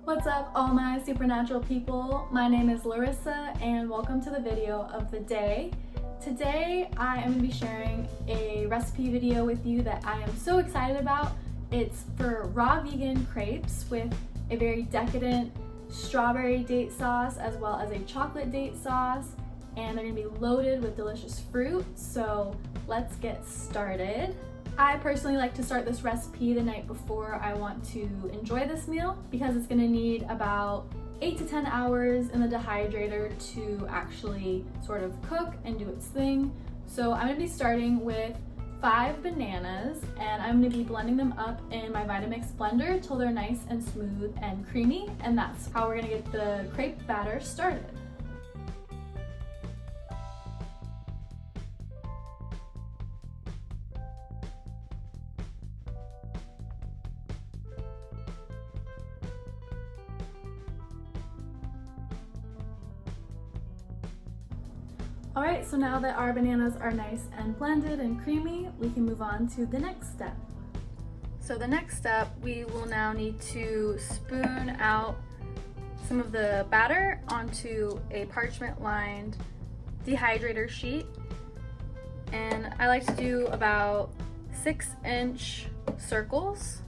What's up, all my supernatural people? My name is Larissa and welcome to the video of the day. Today I am going to be sharing a recipe video with you that I am so excited about. It's for raw vegan crepes with a very decadent strawberry date sauce as well as a chocolate date sauce, and they're going to be loaded with delicious fruit. So let's get started. I personally like to start this recipe the night before I want to enjoy this meal because it's going to need about 8 to 10 hours in the dehydrator to actually sort of cook and do its thing. So I'm going to be starting with 5 bananas and I'm going to be blending them up in my Vitamix blender till they're nice and smooth and creamy, and that's how we're going to get the crepe batter started. Alright, so now that our bananas are nice and blended and creamy, we can move on to the next step. So the next step, we will now need to spoon out some of the batter onto a parchment-lined dehydrator sheet. And I like to do about 6-inch circles.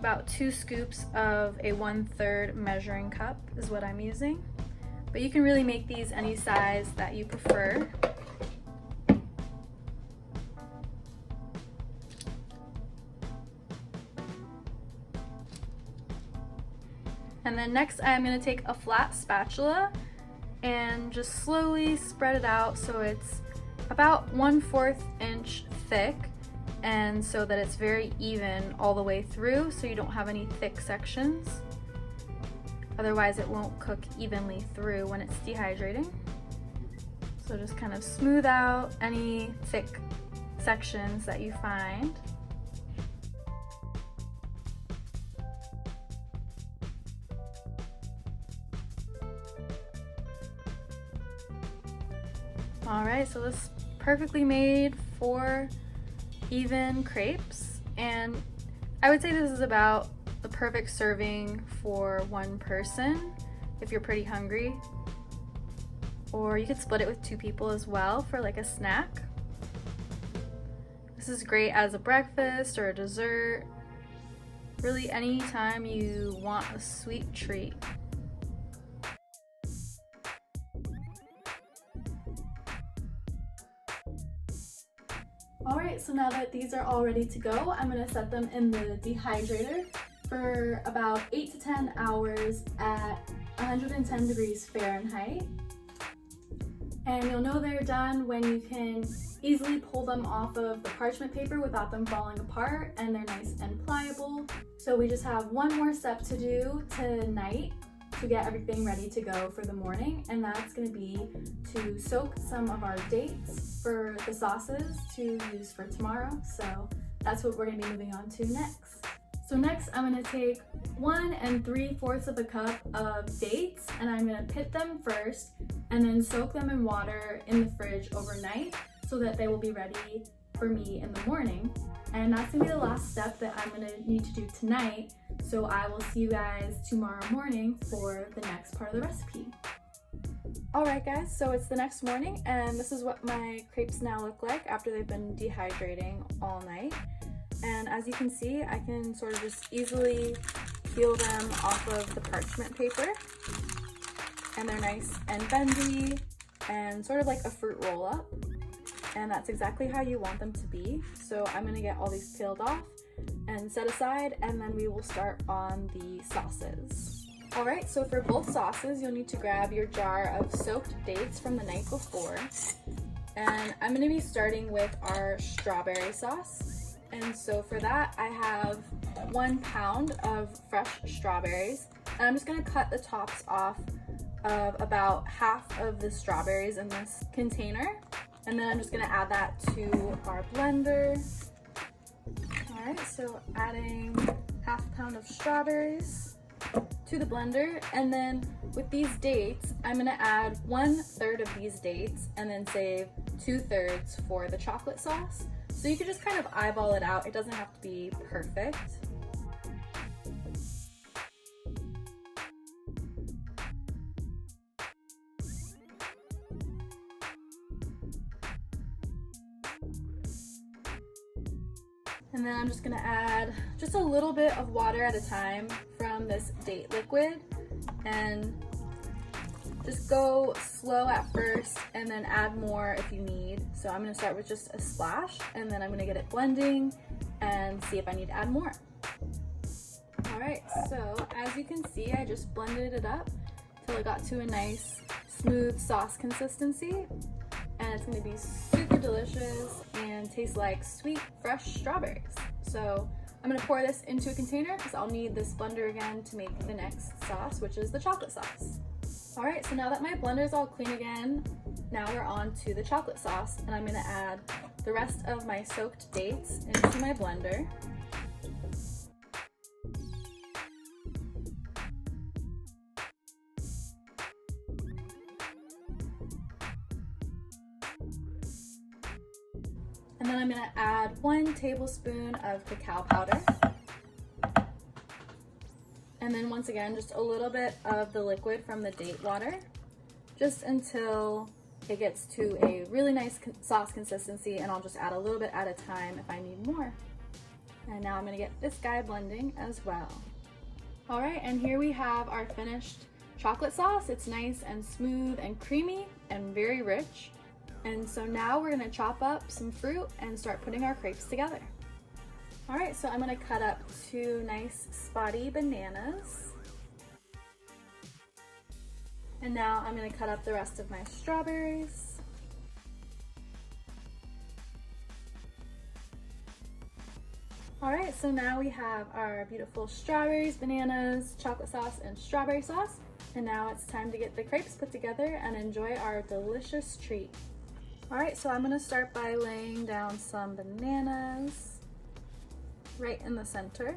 About 2 scoops of a 1/3 measuring cup is what I'm using, but you can really make these any size that you prefer. And then next I'm going to take a flat spatula and just slowly spread it out so it's about 1/4 inch thick, and so that it's very even all the way through so you don't have any thick sections. Otherwise it won't cook evenly through when it's dehydrating. So just kind of smooth out any thick sections that you find. Alright, so this is perfectly made for even crepes, and I would say this is about the perfect serving for one person if you're pretty hungry, or you could split it with 2 people as well for like a snack. This is great as a breakfast or a dessert, really anytime you want a sweet treat. Alright, so now that these are all ready to go, I'm going to set them in the dehydrator for about 8 to 10 hours at 110 degrees Fahrenheit. And you'll know they're done when you can easily pull them off of the parchment paper without them falling apart, and they're nice and pliable. So we just have one more step to do tonight to get everything ready to go for the morning, and that's going to be to soak some of our dates for the sauces to use for tomorrow. So that's what we're going to be moving on to next. So next I'm going to take 1 3/4 cup of dates, and I'm going to pit them first and then soak them in water in the fridge overnight so that they will be ready for me in the morning. And that's going to be the last step that I'm going to need to do tonight. So I will see you guys tomorrow morning for the next part of the recipe. Alright guys, so it's the next morning and this is what my crepes now look like after they've been dehydrating all night. And as you can see, I can sort of just easily peel them off of the parchment paper. And they're nice and bendy and sort of like a fruit roll up. And that's exactly how you want them to be. So I'm going to get all these peeled off and set aside, and then we will start on the sauces. Alright, so for both sauces, you'll need to grab your jar of soaked dates from the night before. And I'm going to be starting with our strawberry sauce. And so for that, I have 1 pound of fresh strawberries. And I'm just going to cut the tops off of about half of the strawberries in this container. And then I'm just going to add that to our blender. Alright, so adding 1/2 pound of strawberries to the blender, and then with these dates, I'm going to add 1/3 of these dates and then save 2/3 for the chocolate sauce. So you can just kind of eyeball it out. It doesn't have to be perfect. And then I'm just gonna add just a little bit of water at a time from this date liquid, and just go slow at first and then add more if you need. So I'm gonna start with just a splash, and then I'm gonna get it blending and see if I need to add more. All right, so as you can see, I just blended it up till it got to a nice smooth sauce consistency. And it's gonna be super delicious and taste like sweet, fresh strawberries. So I'm gonna pour this into a container because I'll need this blender again to make the next sauce, which is the chocolate sauce. All right, so now that my blender is all clean again, now we're on to the chocolate sauce, and I'm gonna add the rest of my soaked dates into my blender. And then I'm gonna add 1 tablespoon of cacao powder. And then once again, just a little bit of the liquid from the date water, just until it gets to a really nice sauce consistency, and I'll just add a little bit at a time if I need more. And now I'm gonna get this guy blending as well. All right, and here we have our finished chocolate sauce. It's nice and smooth and creamy and very rich. And so now we're gonna chop up some fruit and start putting our crepes together. All right, so I'm gonna cut up 2 nice spotty bananas. And now I'm gonna cut up the rest of my strawberries. All right, so now we have our beautiful strawberries, bananas, chocolate sauce, and strawberry sauce. And now it's time to get the crepes put together and enjoy our delicious treat. All right, so I'm gonna start by laying down some bananas right in the center.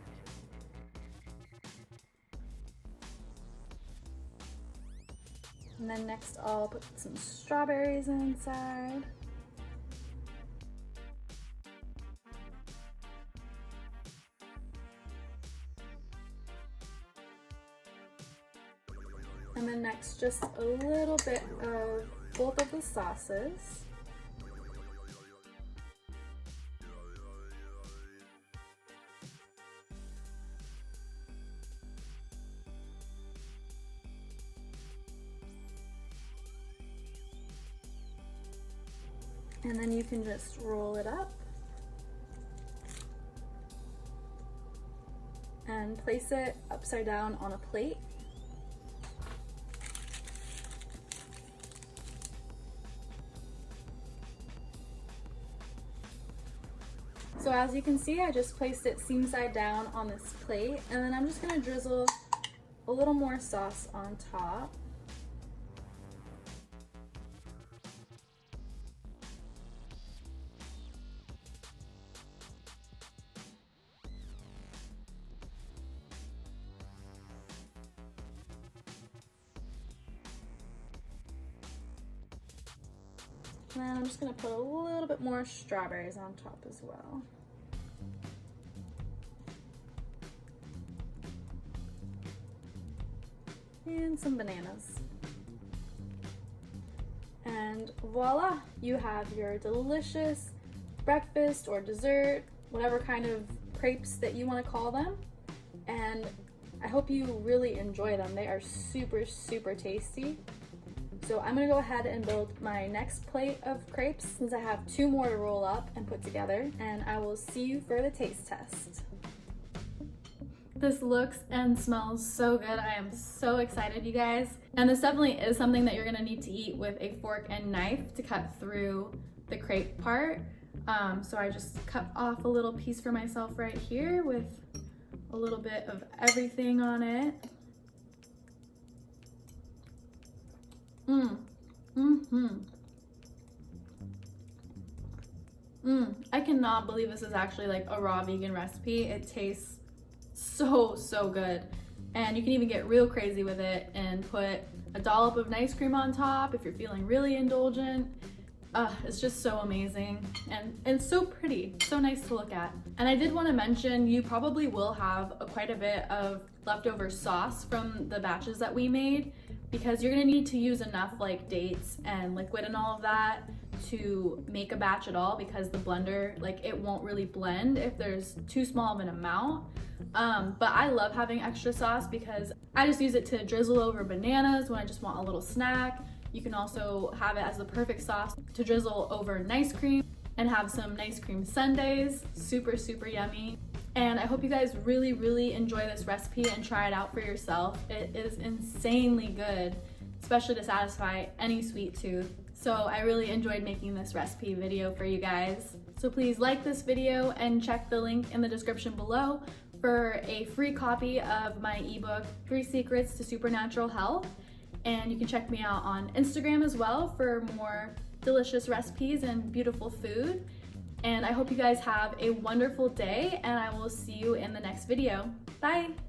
And then next I'll put some strawberries inside. And then next, just a little bit of both of the sauces. And then you can just roll it up and place it upside down on a plate. So as you can see, I just placed it seam side down on this plate, and then I'm just gonna drizzle a little more sauce on top. And then I'm just gonna put a little bit more strawberries on top as well. And some bananas. And voila, you have your delicious breakfast or dessert, whatever kind of crepes that you want to call them. And I hope you really enjoy them. They are super, super tasty. So I'm gonna go ahead and build my next plate of crepes since I have 2 more to roll up and put together, and I will see you for the taste test. This looks and smells so good. I am so excited, you guys. And this definitely is something that you're gonna need to eat with a fork and knife to cut through the crepe part. So I just cut off a little piece for myself right here with a little bit of everything on it. I cannot believe this is actually like a raw vegan recipe. It tastes so, so good. And you can even get real crazy with it and put a dollop of nice cream on top if you're feeling really indulgent. It's just so amazing and so pretty, so nice to look at. And I did want to mention, you probably will have quite a bit of leftover sauce from the batches that we made, because you're gonna need to use enough like dates and liquid and all of that to make a batch at all, because the blender, like, it won't really blend if there's too small of an amount. But I love having extra sauce because I just use it to drizzle over bananas when I just want a little snack. You can also have it as the perfect sauce to drizzle over nice cream and have some nice cream sundaes. Super, super yummy. And I hope you guys really, really enjoy this recipe and try it out for yourself. It is insanely good, especially to satisfy any sweet tooth. So I really enjoyed making this recipe video for you guys. So please like this video and check the link in the description below for a free copy of my ebook, 3 Secrets to Supernatural Health. And you can check me out on Instagram as well for more delicious recipes and beautiful food. And I hope you guys have a wonderful day, and I will see you in the next video. Bye!